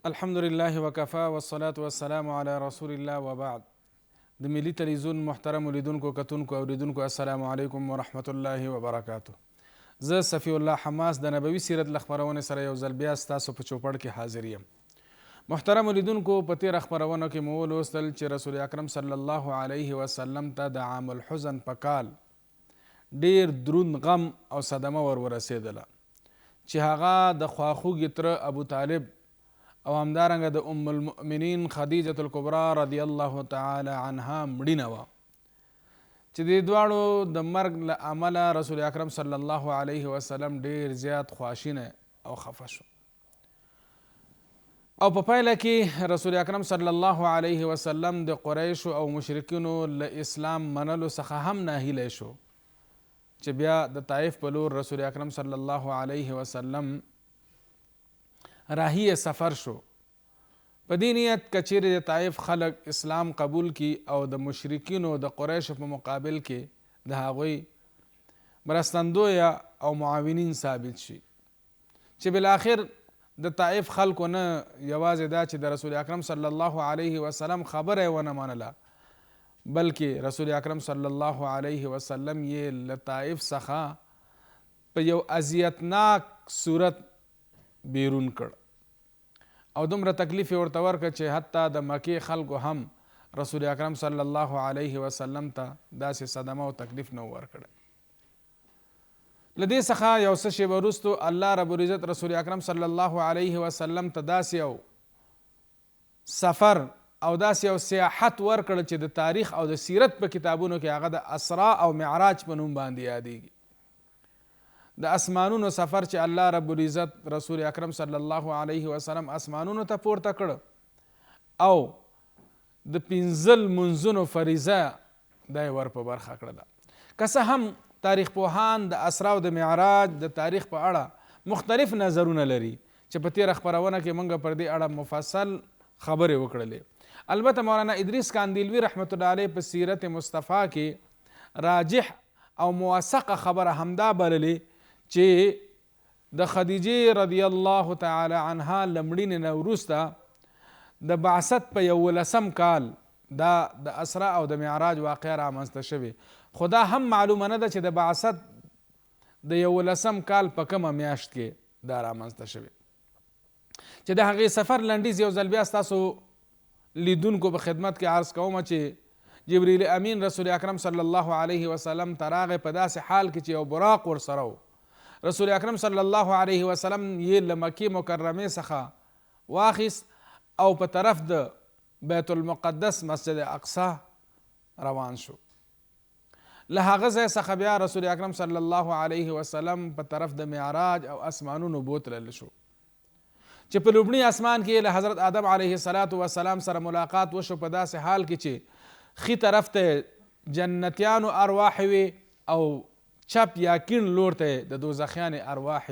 الحمد لله وكفى والصلاة والسلام على رسول الله وبعد. د ملي تلویزیون محترم لیدونکو کتونکو اوریدونکو السلام علیکم ورحمت الله وبرکاته. زه صفی الله حماس د نبوي سیرت له خپرونې سره یو ځل بیا ستاسو په چوپړ کې حاضر یم. محترم لیدونکو په تېره خپرونه کې مو ولوستل چې رسول اکرم صلی الله علیه وسلم ته د عام الحزن په کال ډیر دروند غم او صدمه ورسېدله چې هغه د خواخوږي تره ابو طالب او همدارنګه د ام المؤمنین خدیجة الکبرا رضی الله تعالی عنها مړینه وه چې د دواړو د مرګ له امله رسول اکرم صلی الله علیه وسلم ډیر زیات خواشینه او خفه شو او په پایله کې رسول اکرم صلی الله علیه وسلم د قریشو او مشرکینو له اسلام منلو څخه هم ناهیلی شو چې بیا د طائف په لور رسول اکرم صلی الله علیه وسلم راهی سفر شو په دې نیت که چیرې د طائف خلق اسلام قبول کی او د مشرکینو د قریشو په مقابل کې د هغوی مرستندویه او معاونین ثابت شي چې بالاخر د طائف خلکو نه یوازې دا چې د رسول اکرم صلی الله علیه وسلم خبره ونه منله بلکې رسول اکرم صلی الله علیه وسلم یې له طائف څخه په یو اذیتناک صورت بیرون کړ او دومره تکلیف یې ورته ورکړه چې حتی د مکې خلکو هم رسول اکرم صلی الله علیه وسلم ته داسې صدمه او تکلیف نه ورکړی. له دې څخه یو څه شیبه وروستو الله رب العزت رسول اکرم صلی الله علیه وسلم ته داسې یو سفر او داسې یو سیاحت ورکړ چې د تاریخ او د سیرت په کتابونو کې هغه د اسرا او معراج په نوم باندې یادیږي. د اسمانونو سفر چې الله رب العزت رسول اکرم صلی الله علیه وسلم اسمانونو ته پورته کړ او د پنځل منځونو فریضه دا یې ور په برخه کړله. که څه هم تاریخ پوهان د اسرا او د معراج د تاریخ په اړه مختلف نظرونه لري چې په تېره خپرونه کې موږ پر دې اړه مفصل خبرې وکړلې. البته مولانا ادریس کاندیلوي رحمت الله علیه په سیرت مصطفی کې راجح او موثقه خبره همدا بللې چې د خدیجې رضی الله تعالی عنها لمړینې نه وروسته د بعثت په 11 کال دا د اسرا او د معراج واقعه رامنځته شوې، خو دا هم معلومه نه ده چې د بعثت د 11 کال په کومه میاشت کې دا رامنځته شوې. چې د هغې سفر لنډیز یو ځل بیا ستاسو لیدونکو په خدمت کې عرض کوم چې جبریل امین رسول اکرم صلی الله علیه وسلم ته راغی په داسې حال کې چې یو براق ورسره و. رسول اکرم صلی الله علیه وسلم یې له مکې مکرمې څخه واخیست او په طرف د بیت المقدس مسجد اقصی روان شو. له هغه ځای څخه بیا رسول اکرم صلی الله علیه وسلم په طرف د معراج او اسمانونو بوتلل شو چې په لومړي اسمان کې له حضرت آدم علیه السلام سره ملاقات وشو په داسې حال کې چې ښي طرف ته جنتیانو ارواح وي او چپ یا کیڼ لور ته د دوزخیانې ارواح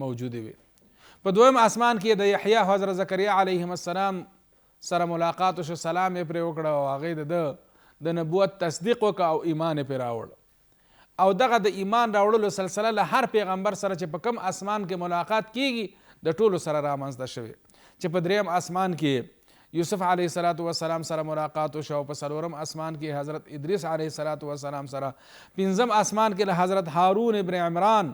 موجودې وي. په دویم اسمان کې د یحیی او حضرت زکریا علیهم السلام سره ملاقات وشو، سلام یې پرې وکړه او هغې د نبوت تصدیق وکړه او ایمان یې پرې راوړ او دغه د ایمان راوړلو سلسله له هر پیغمبر سره چې په کم اسمان کې ملاقات کیږي د ټولو سره رامنځته شوې. چې په دریم اسمان کې یوسف علیه السلام سره ملاقات وشو، په څلورم اسمان کې حضرت ادریس علیه السلام سره، پنځم اسمان کې له حضرت هارون ابن عمران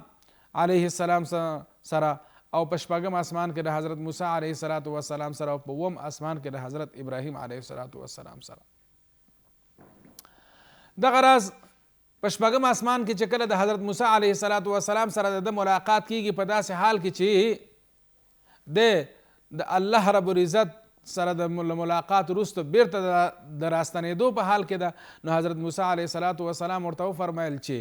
علیه السلام سره او په شپږم اسمان کې له حضرت موسی علیه السلام سره او په اووم اسمان کې له حضرت ابراهیم علیه السلام سره. دغه راز په شپږم اسمان کې چې کله د حضرت موسی علیه السلام سره د ملاقات کیږي په داسې حال کې چې د الله رب العزت سره د ملاقات وروسته بیرته د راستنېدو په حال کې ده، نو حضرت موسی علیه السلام ورته وفرمیل چې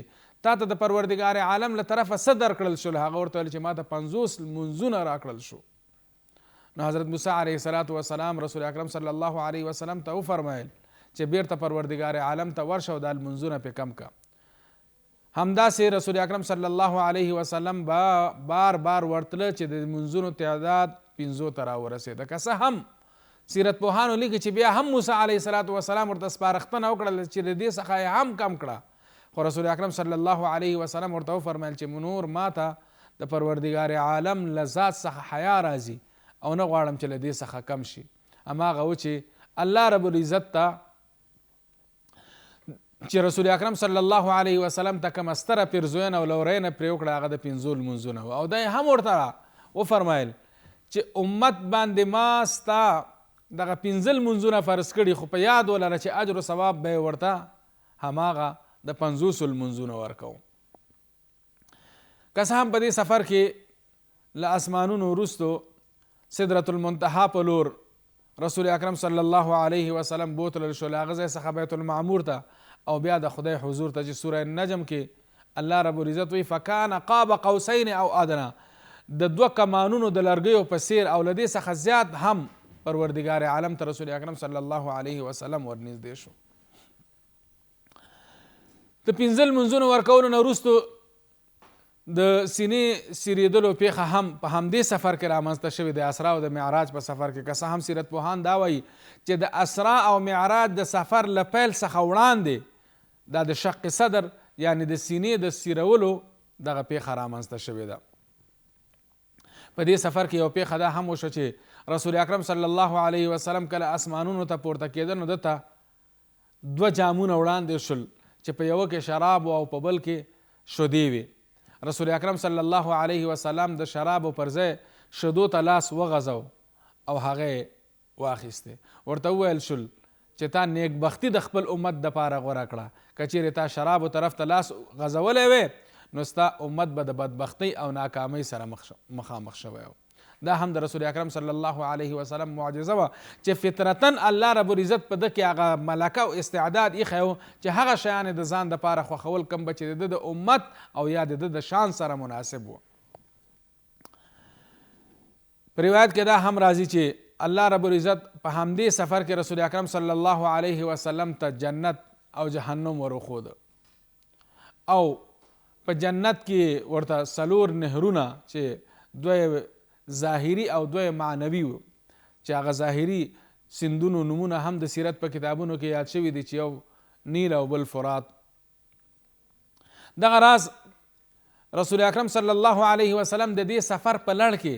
تا ته د پروردګار عالم له طرفه څه درکړل شول؟ هغه ورته ویل چې ما ته 50 منځونه راکړل شو. نو حضرت موسی علیه السلام رسول اکرم صلی الله علیه وسلم ته وفرمیل چې بیرته پروردګار عالم ته ورشه او دا لمونځونه پې کم که. همداسې رسول اکرم صلی الله علیه وسلم بار بار ورتله چې د منځونو تعداد 5 ته راورسېده. که څه هم سیرت پوهانو لیکي چې بیا هم موسی علیه السلام ورته سپارښتنه وکړله چې د دې څخه یې هم کم کړه، خو رسول اکرم صلی الله علیه وسلم ورته وفرمیل چې نور ما ته د پروردګار عالم له ذات څخه حیا راځي او نه غواړم چې له دې څخه کم شي. هماغه و چې الله رب العزت ته چې رسول اکرم صلی الله علیه وسلم ته کومه ستره پیرزوینه او لورینه پرې وکړه هغه د 5 لمونځونه و. او دا یې هم ورته وفرمایل چې امت باندې ما ستا دغه 5 لمونځونه فرض کړي، خو په یاد ولره چې اجر و ثواب به یې ورته هماغه د 50 لمونځونه ورکوم. که څه هم په دې سفر کې له اسمانونو وروستو سدرة المنتهی په لور رسول اکرم صلی الله علیه وسلم بوتلل شو، له هغه ځای څخه بیت المعمور ته او بیا د خدای حضور ته چې سوره نجم کې الله رب العزت وی فکان قاب قوسین او ادنا، د 2 کمانونو د لرګیو په څیر او له دې څخه زیات هم پروردگار عالم ته رسول اکرم صلی الله علیه وسلم ورنږدې شو. د 5 لمونځونو ورکولو نه وروستو د سینې سیریدلو پیښه هم په همدې سفر کې رامنځته شوې د اسرا او د معراج په سفر کې. که څه هم سیرت پوهان دا وایي چې د اسرا او معراج د سفر له پیل څخه وړاندې دا د شق صدر یعنی د سینې د سیرولو دغه پیښه رامنځته شوې ده. په دې سفر کې یو پیښه دا هم وشوه چې رسول اکرم صلی الله علیه وسلم کله اسمانونو ته پورته کېده نو دته 2 جامونه وړاندې شول چې په یوه کې شراب او په بل کې شودې وې. رسول اکرم صلی الله علیه وسلم د شرابو پر ځای شدو ته لاس وغځو او هغه واخیسته. ورته وویل شول چې تا نیکبختي د خپل امت دپاره غوره کړه، که چیرې تا شرابو طرف ته لاس غځولی وی نو ستا امت به د بدبختۍ او ناکامۍ سره مخامخ شوی و. دا هم د رسول اکرم صلی الله علیه وسلم معجزه وه چې فطرتا الله رب العزت په ده کې هغه ملکه او استعداد ایښی و چې هغه شیان د ځان دپاره خوښول کوم به چې د ده د امت او یا د ده د شان سره مناسب و. په روایت کې دا هم راځي چې الله رب العزت په همدې سفر کې رسول اکرم صلی الله علیه وسلم ته جنت او جهنم ورښود او په جنت کې ورته 4 نهرونه چې 2 ظاهري او 2 معنوي و، چې هغه ظاهري سیندونو نمونه هم د سیرت په کتابونو کې یاد شوي دي چې یو نیل او بل فرات. دغه راز رسول اکرم صلی الله علیه وسلم د دې سفر په لړ کې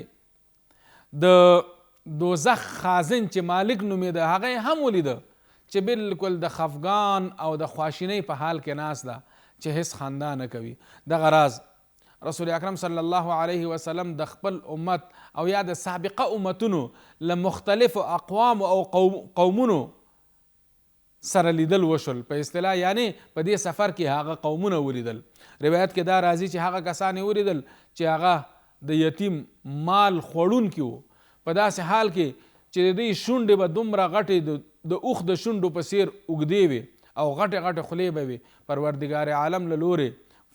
د دوزخ خازن چې مالک نومېده هغه هم ولیده چې بالکل د خفګان او د خواشینۍ په حال کې ناست ده چې هیڅ خندا نه کوي. دغه راز رسول اکرم صلی الله علیه وسلم د خپل امت او یا د سابقه امتونو له مختلفو اقوام او قومونو سره لیدل وشول. په اصطلاح یعنی په دې سفر کې هغه قومونه ولیدل. روایت کې دا راځي چې هغه کسان یې ولیدل چې هغه د یتیم مال خوړونکي وو، په داسې حال کې چې د دوی شونډې به دومره غټې د اوښ د شونډو په څیر اوږدې وې او غټې غټې خولې به وې. پروردګار عالم له لورې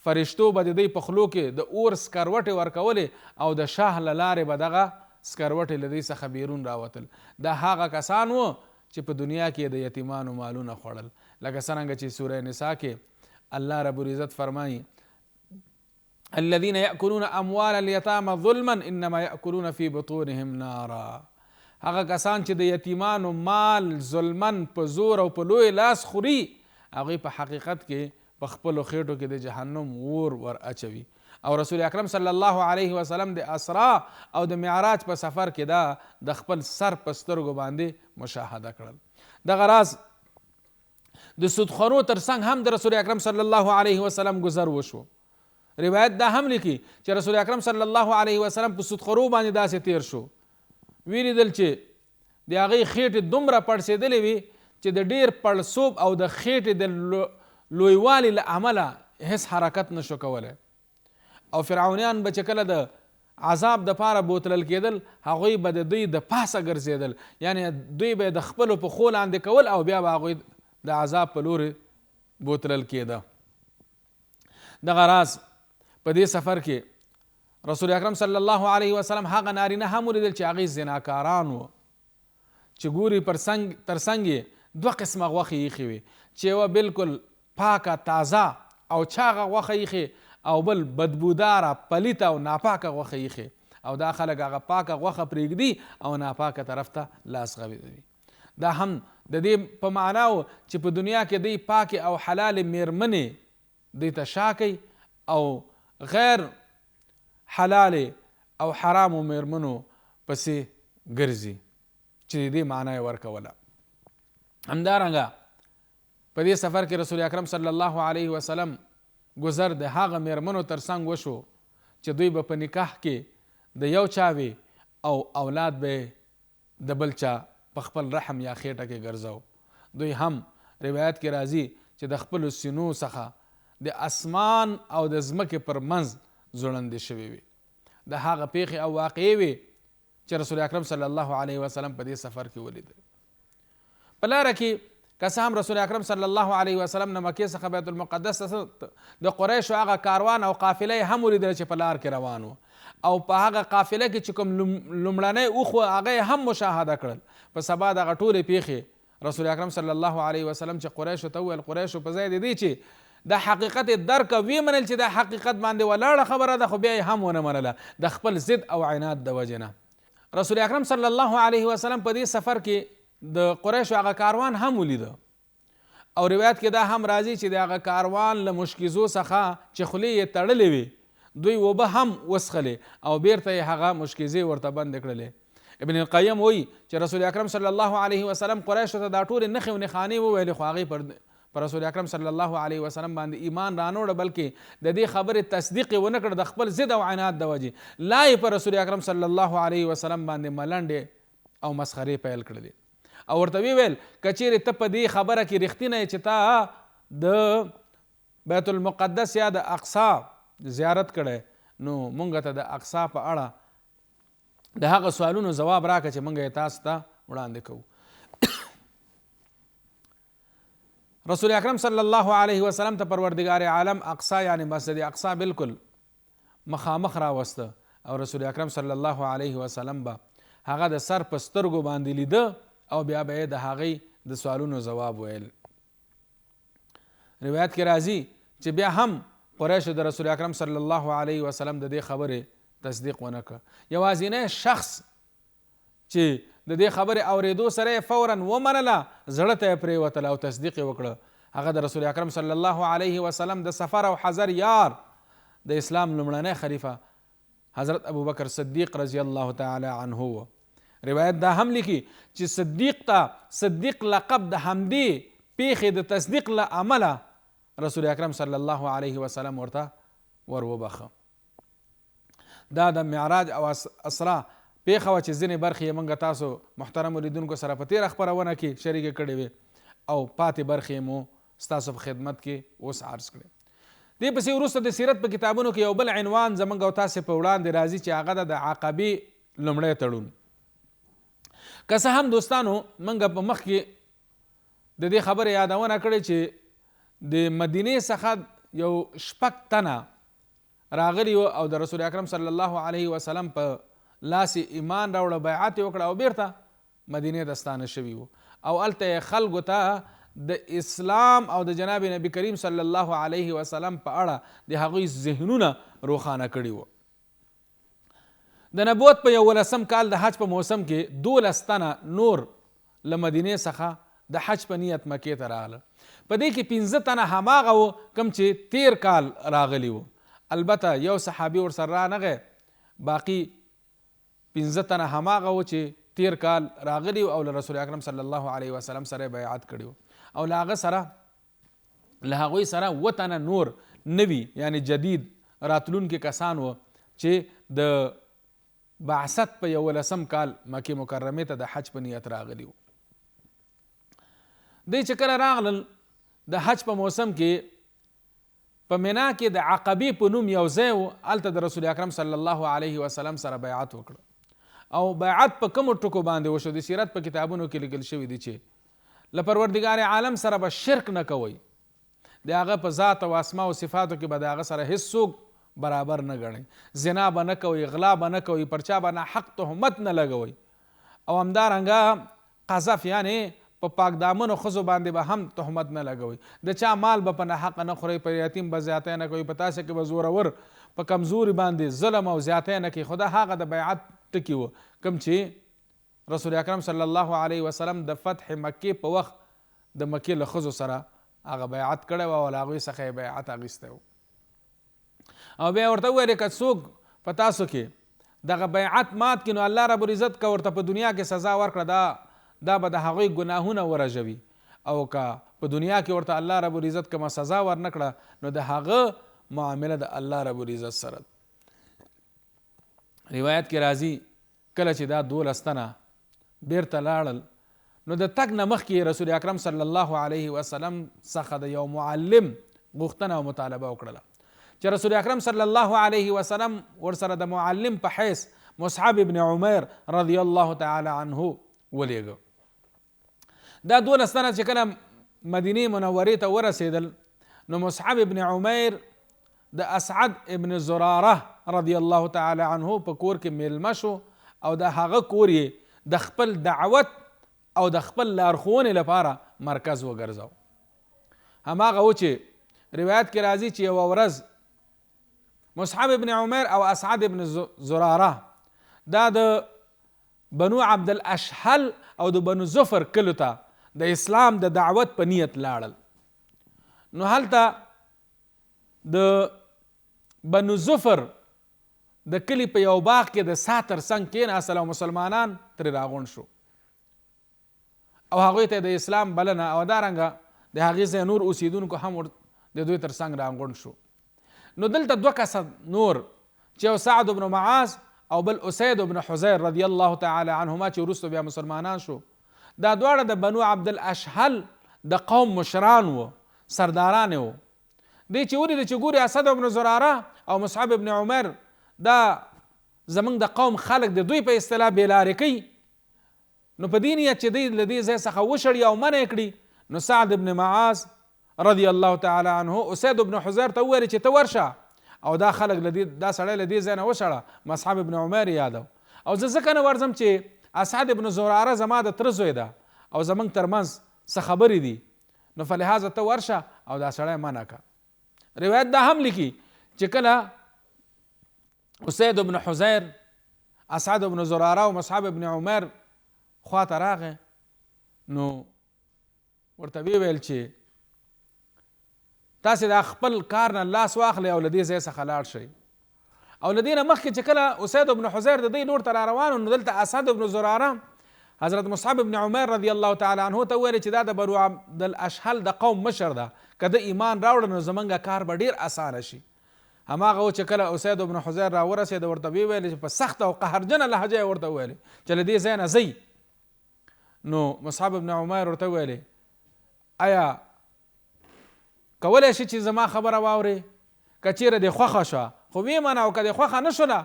فرشتو به د دوی په خولو کې د اور سکروټې ورکولې او د شاه له لارې به دغه سکروټې له دوی څخه بیرون راوتل. دا هغه کسان وو چې په دنیا کې د یتیمانو مالونه خوړل، لکه څرنګه چې سوره نساء کې الله رب العزت فرمایي الذين يأكلون اموال اليتامى ظلما انما يأكلون في بطونهم نارا. هغه کسان چې د یتیمانو مال ظلمن په زور او په لوی لاس خوري هغوی په حقیقت کې په خپلو خېټو کې د جهنم اور ور اچوي. او رسول اکرم صلی الله علیه وسلم د اسرا او د معراج په سفر کې دا د خپل سر په سترګو باندې مشاهده کړل. دغه راز د سودخورو ترڅنګ هم د رسول اکرم صلی الله علیه وسلم گذر وشو. روایت دا هم لیکي چې رسول اکرم صلی الله علیه وسلم په سودخورو باندې داسې تیر شو، ویلیدل چې د هغې خېټې دومره پړسېدلې وي چې د ډېر پړسوب او د خېټې د لویوالي له امله هیڅ حرکت نشو کولی. او فرعونیان به چې کله د عذاب دپاره بوتلل کېدل هغوی به د دوی د پاسه ګرځېدل، یعنی دوی به د خپلو پښو لاندې کول او بیا به هغوی د عذاب په لورې بوتلل کېده. دغه راز په دې سفر کې رسول اکرم صلی الله علیه وسلم هغه نارینه هم ولیدل چې هغوی زناکاران وو، چې ګوري ترڅنګ یې 2 قسمه غوښې ایښې وې، چې یوه بالکل پاکه تازه او چاغه غوښه ایښې او بل بدبوداره پلیته او ناپاکه غوښه ایښې، او دا خلک هغه پاکه غوښه پرېږدي او ناپاکه طرف ته لاس غوي. دا هم د دې په معنا و چې په دنیا کې دوی پاکې او حلالې میرمنې دوی ته شا کوي او غیر حلالې او حرامو میرمنو پسې ګرځي چې دې معنا یې ورکوله. همدارنګه په دې سفر کې رسول اکرم صلی الله علیه وسلم گذر د هغه میرمنو ترڅنګ وشو چې دوی به په نکاح کې د یو چا وي او اولاد به د بل چا په خپل رحم یا خېټه کې ګرځاو. دوی هم روایت کې راځي چې د خپلو سینو څخه د اسمان او د ځمکې پر منځ ځوړندې شوي وي. د هغه پیښې او واقعې وي چې رسول اکرم صلی الله علیه وسلم په دې سفر کې ولیدل. په لاره کې که څه هم رسول اکرم صلی الله علیه وسلم نه مکې څخه بیت المقدس ته د قریشو هغه کاروان او قافله یې هم ولیدل چې په لار کې روان و، او په هغه قافله کې چې کوم لومړنی اوښ و هغه یې هم مشاهده کړل. په سبا دغه ټولې پیښې رسول اکرم صلی الله علیه وسلم چې قریشو ته وویل، قریشو په ځای د دې چې د حقیقت درک وی منل چې د حقیقت باندې ولاړه خبره ده، خو بیا یې هم ونه منله د خپل ضد او عناد د وجې نه. رسول اکرم صلی الله علیه وسلم په دې سفر کې د قریشو هغه کاروان هم ولیده، او روایت کې دا هم راځي چې د هغه کاروان له مشکیزو څخه چې خولې یې تړلې وي دوی اوبه هم وڅښلې او بیرته یې هغه مشکیزې ورته بندې کړلې. ابن القیم وایي چې رسول اکرم صلی الله علیه وسلم قریشو ته دا ټولې نښې و نښانې وویلې، خو هغې پر رسول اکرم صلی الله علیه وسلم باندې ایمان رانوړه، بلکې د دې خبرې تصدیق یې ونه کړ د خپل ضد او عناد د وجې. لا یې پر رسول اکرم صلی الله علیه وسلم باندې ملنډې او مسخرې پیل کړلې او ورته ویل که چیرې ته په دې خبره کې رښتینی یې چې تا د بیت المقدس یا د اقصا زیارت کړی، نو مونږ ته د اقصا په اړه د هغه سوالونو ځواب راکړه چې مونږ یې تاسو ته وړاندې کوو. رسول اکرم صلی الله علیه وسلم ته پروردگار عالم اقصا یعنی مسجد اقصا بالکل مخامخ راوسته، او رسول اکرم صلی الله علیه وسلم به هغه د سر په سترګو باندې لیده او بیا به یې د هغې د سوالونو ځواب ویل. روایت کې راځي چې بیا هم قریشو د رسول اکرم صلی الله علیه وسلم د دې خبرې تصدیق ونه کړ. یوازینی شخص چې د دې خبرې اورېدو سره یې فورا ومنله، زړه ته یې پرېوتله او تصدیق یې وکړه، هغه د رسول اکرم صلی الله علیه وسلم د سفر او حضر یار د اسلام لومړنی خلیفه حضرت ابوبکر صدیق رضی الله تعالی عنه و. روایت دا هم لیکي چې صدیق ته صدیق لقب د همدې پیښې د تصدیق له امله رسول اکرم صلی الله علیه وسلم ورته ور وبخه. دا د معراج او اسرا پیښه وه چې ځینې برخې یې موږ تاسو محترمو لیدونکو سره په تېره خپرونه کې شریکې کړې وې او پاتې برخې مو ستاسو په خدمت کې اوس عرض کړې. دې پسې وروسته د سیرت په کتابونو کې یو بل عنوان زموږ او تاسې په وړاندې راځي چې هغه ده د عقبې لومړی تړون. که څه هم دوستانو موږ په مخکې د دې خبرې یادونه کړې چې د مدینې څخه یو 6 تنه راغلي وو او د رسول اکرم صلی الله علیه وسلم په لاس ایمان راوړه، بیعت یې وکړه او بیرته مدینې ته ستانه شوي وو، او هلته یې خلکو ته د اسلام او د جناب نبی کریم صلی الله علیه وسلم په اړه د هغوی ذهنونه روښانه کړي وو. د نبوت په 11 کال د حج په موسم کې 12 تنه نور له مدینې څخه د حج په نیت مکې ته راغله. په دې کې 15 تنه هماغه وو کوم چې 13 کال راغلي وو. البته یو صحابي ورسره رانغی، باقي 15 تنه هماغه وو چې 13 کال راغلي او له رسول اکرم صلی الله علیه وسلم سره بیعت کړي وو، او له هغوی سره 7 تنه نور نوي یعنی جدید راتلونکي کسان وو چې د بعثت په 11 کال مکې مکرمې ته د حج په نیت راغلي وو. دوی چې کله راغلل د حج په موسم کې په منا کې د عقبې په نوم یو ځای و، هلته د رسول اکرم صلی الله علیه وسلم سره بیعت وکړه، او بیعت په کومو ټکو باندې وشو د سیرت په کتابونو کې لیکل شوي دي چې له پروردګار عالم سره به شرک نه کوئ، د هغه په ذات او اسماء او صفاتو کې به د هغه سره هیڅ څوک برابر نه ګڼئ، زنا به نه کوئ، غلا به نه کوئ، پر چا به ناحق تهمت نه لګوئ، او همدارنګه قذف یعنی په پاک دامنو ښځو باندې به هم تهمت نه لګوئ، د چا مال به په ناحق نه خورئ، په یتیم به زیاتی نه کوئ، په تاسې کې به زورور په کمزوري باندې ظلم او زیاتی نه کوي. خو دا هغه د بیعت ټکي وو کوم چې رسول اکرم صلی الله علیه وسلم د فتح مکې په وخت د مکې له ښځو سره هغه بیعت کړی و او له هغوی څخه یې بیعت اخیستی و، او بیا ورته وویل که څوک په تاسو کې دغه بیعت مات کړي نو الله رب العزت که ورته په دنیا کې سزا ورکړه دا به د هغوی ګناهونه ورژوي، او که په دنیا کې ورته الله رب العزت کومه سزا ورنکړه نو د هغه معامله د الله رب العزت سره. روایت کې راځي کله چې دا 12 تنه بیرته لاړل نو د تګ نه مخکې رسول اکرم صلی الله علیه وسلم څخه د یو معلم غوښتنه او مطالبه وکړله چې رسول اکرم صلی الله علیه وسلم ورسره د معلم په حیث مصعب ابن عمیر رضی الله تعالی عنه ولیږه. دا 12 تنه چې کله مدینه منورې ته ورسېدل نو مصعب ابن عمیر د اسعد ابن زراره رضی الله تعالی عنه په کور کې میلمه شو او د هغه کور یې د خپل دعوت او د خپل لارښوونې لپاره مرکز وګرځاو. هماغه و چې روایت کې راځي چې یوه ورځ مصعب ابن عمیر او اسعد ابن زراره دا د بنو عبدالاشهل او د بنو زفر کلو ته د اسلام د دعوت په نیت لاړل. نو هلته د بنو زفر د کلی په یو باغ کې د سا تر څنګ کېناستل او مسلمانان ترې راغونډ شو او هغوی ته د اسلام بلنه او دارنګه د هغې ځای نور اوسیدونکو هم د دوی تر څنګ راغونډ شو. نو دلته 2 کسه نور چې یو سعد بن معاذ او بل اسید بن حذیر رضی الله تعالی عنهما چې وروسته بیا مسلمانان شو، دا دواړه د بنو عبدالاشهل د قوم مشران و، سرداران و. دی چې ولید چې ګوري اسد بن زراره او مصعب ابن عمر دا زمونږ د قوم خلق د دوی په اصطلاح بېلارې کوي، نو په دې نیت چې دی له دې ځای څخه وشړي او منع یې کړي، نو سعد بن معاذ رضی الله تعالی عنه اسید بن حذیر ته وویل چې ته ورشه او دا خلق دا سړی له دې ځای نه وشړه، مصعب ابن عمر یادو او زه ځکه نه ورځم چې اسعد ابن زراره زما د تره زوی ده او زمونږ ترمنځ څه خبرې دي، نو فلهذا ته ورشه او دا سړی منع که. روایت دا هم لیکي چې کله اسید ابن حذیر اسعد ابن زراره او مصعب ابن عمر خواته راغی نو ورته ویل چې تاسې دا خپل کار نه لاس واخلئ او له دې ځای څخه لاړ شئ. او له دې نه مخکې چې کله اسید ابن حذیر د دې لور ته را روان نو دلته اسد ابن زراره حضرت مصعب ابن عمر رضی الله تعالی عنه ته ویل چې دا د بنو عبدالاشهل د قوم مشر ده، که د ایمان راوړه نو زمونږ کار به ډېر اسانه شي. هماغه و چې کله اسید ابن حذیر را ورسېد ورته ویل چې په سخته او قهرجنه لهجه یې ورته ویلې چې له دې ځای نه ځئ. نو مصعب ابن عمر ورته ویلې آیا کولی شي چې زما خبره واورې؟ که چیرې دې خوښه شوه خو ویې منه او که دې خوښه نه شوله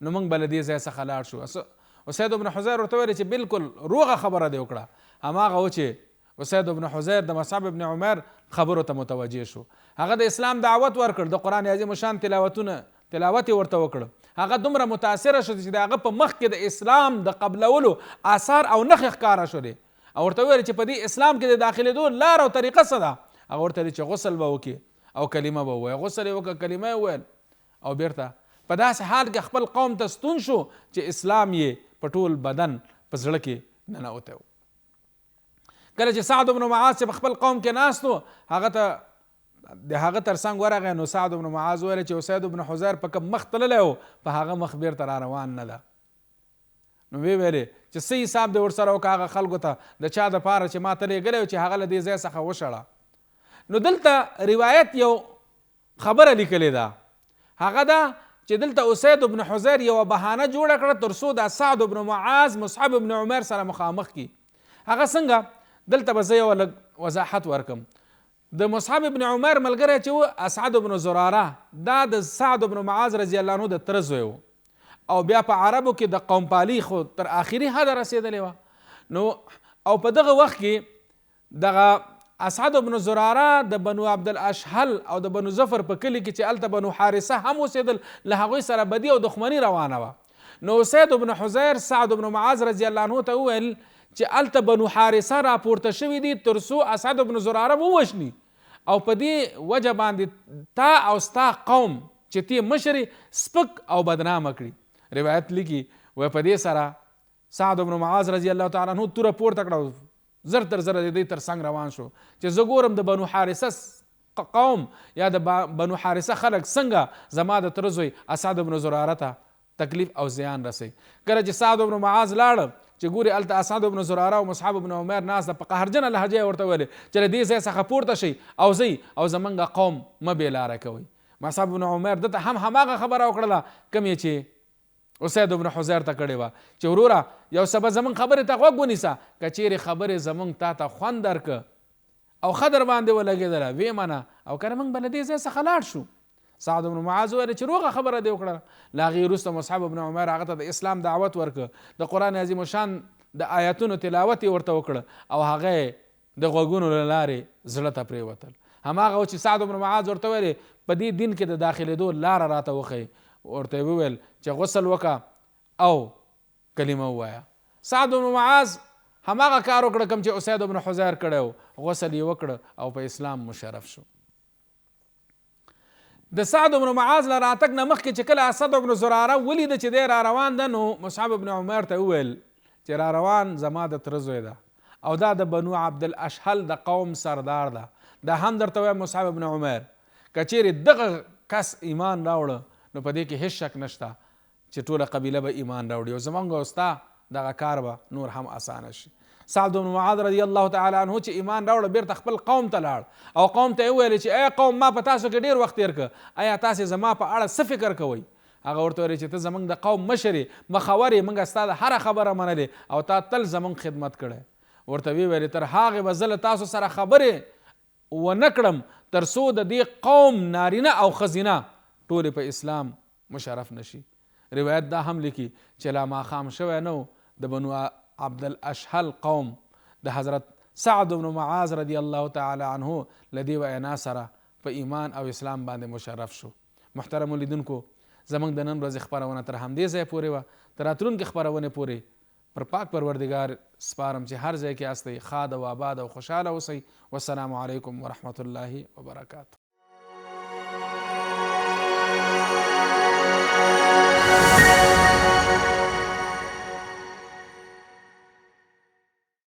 نو موږ به له دې ځای څخه لاړ شو. اسید ابن حذیر ورته ویلې چې بالکل روغه خبره دې وکړه. هماغه و چې اسید ابن حذیر د مصعب ابن عمر خبرو ته متوجه شو، هغه د اسلام دعوت ورکړ، د قرآن عظیم شان تلاوت یې ورته وکړ. هغه دومره متاثره شو چې د هغه په مخ کې د اسلام د قبلولو آثار او نښې ښکاره شولې او ورته ویل چې په دې اسلام کې د داخلېدو لار او طریقه څه ده؟ هغه ورته ویل چې غسل به وکړي او کلمه به ووایي. غسل یې وکړه، کلمه یې وویل او بیرته په داسې حال کې خپل قوم ته ستون شو چې اسلام یې په ټول بدن په زړه کې ننوتی و. کله چې سعد بن معاذ چې په خپل قوم کې ناست و هغه ته د هغه تر څنګ ورغی نو سعد بن معاذ ویل چې اسید بن حذیر په کوم مخ تللی و په هغه مخ بیرته را روان نه ده. نو ویې ویلې چې څه حساب دی ورسره وکړه هغه خلکو ته د چا دپاره چې ما ته لیږلی و چې هغه له دې ځای څخه وشړه. نو دلته روایت یو خبره لیکلې ده، هغه ده چې دلته اسید بن حذیر یوه بهانه جوړه کړه تر څو د سعد بن معاذ مصعب بن عمر سره مخامخ کړي. هغه څنګه؟ دلته به زه یوه لږ وضاحت ورکم. د مصعب ابن عمر ملګری چې و اسعد بن زراره دا د سعد بن معاذ رضی الله عنه د تره زوی و او بیا په عربو کې د قوم پالي خو تر آخري حده رسېدلې وه. نو او په دغه وخت کې دغه اسعد بن زراره د بنو عبدالاشهل او د بنو زفر په کلي کې چې هلته بنو حارثه هم اوسېدل له هغوی سره بدي او دښمني روانه وه. نو اسید بن حذیر سعد بن معاذ رضی الله عنه ته وویل چې هلته بنو حارثه راپورته شوي دي تر څو اسعد بن زراره ووژني او په دې وجه باندې تا او ستا قوم چې تی مشرې سپک او بدنامه کړي. روایت لیکي وایي په دې سره سعد بن معاذ رضی الله تعالی عنه توره پورته کړه، زر تر زره د دوی تر څنګ روان شو چې زه ګورم د بنو حارثه قوم یا د بنو حارثه خلک څنګه زما د تره زوی اسعد بن زراره ته تکلیف او زیان رسي. کله چې سعد بن معاذ لاړ چې ګوري هلته اسعد بن زراره او مصعب بن عمیر ناست په قهرجنه لهجه یې ورته ویلې چې له دې ځای څخه پورته شئ او ځئ او زمونږ قوم مه بېلاره کوئ. مصعب بن عمیر دته هم هماغه خبره وکړله کوم یې چې اسید بن حضیر ته کړې وه چې وروره یو څه به زمونږ خبرې ته غوږ ونیسه، که چیرې خبرې زمونږ تا ته خوند درکه او ښه در باندې ولګېدله ویې منه او که نه موږ به له دې ځای څخه لاړ شو. سعد بن معاذ وویل چې روغه خبره دې وکړه. له هغې وروسته مصعب بن عمیر هغه ته د اسلام دعوت ورکړه، د قرآن عظیم الشان د آیاتونو تلاوت یې ورته وکړه او هغه د غوږونو له لارې زړه ته پرېوتل. هماغه و چې سعد بن معاذ ورته ویلې په دې دین کې د داخلېدو لاره راته وښیي، ورته وویل چې غسل وکړه او کلمه ووایه. سعد بن معاذ هماغه کار وکړه کوم چې اسید بن حضیر کړی و، غسل یې وکړه او په اسلام مشرف شو. د سعد بن معاذ له راتګ نه مخکې چې کله اسد بن زراره ولیده چې دی را روان ده، نو مصعب بن عمیر ته وویل چې را روان زما د تره زوی ده او دا د بنو عبدالاشهل د قوم سردار ده. دا هم درته وایم مصعب بن عمیر که چیرې دغه کس ایمان راوړه نو په دې کې هیڅ شک نشته چې ټوله قبیله به ایمان راوړي او زمونږ او ستا دغه کار به نور هم اسانه شي. سعد بن معاذ رضی الله تعالی عنه چې ایمان راوړه بیرته خپل قوم ته لاړ او قوم ته یې وویل چې ای قوم ما په تاسو کې ډېر وخت تېر کړ، آیا تاسې زما په اړه څه فکر کوئ؟ هغه ورته ویل چې ته زمونږ د قوم مشر یې، مخور یې، موږ ستا د هره خبره منلې او تا تل زمونږ خدمت کړی. ورته ویې ویلې تر هغې به زه له تاسو سره خبرې ونه کړم تر څو د دې قوم نارینه او ښځینه ټولې په اسلام مشرف نشي. روایت دا هم لیکي چې لا ماښام شوی نه و د بنو عبدالاشهل قوم د حضرت سعد بن معاذ رضی الله تعالی عنه له دې وینا سره په ایمان او اسلام باندې مشرف شو. محترمو لیدونکو، زمونږ د نن ورځې خپرونه تر همدې ځایه پورې وه. تر راتلونکې خپرونې پورې پر پاک پروردګار سپارم چې هر ځای کې یاستئ ښاد او آباد او خوشحاله اوسئ. والسلام علیکم ورحمة الله وبرکاته.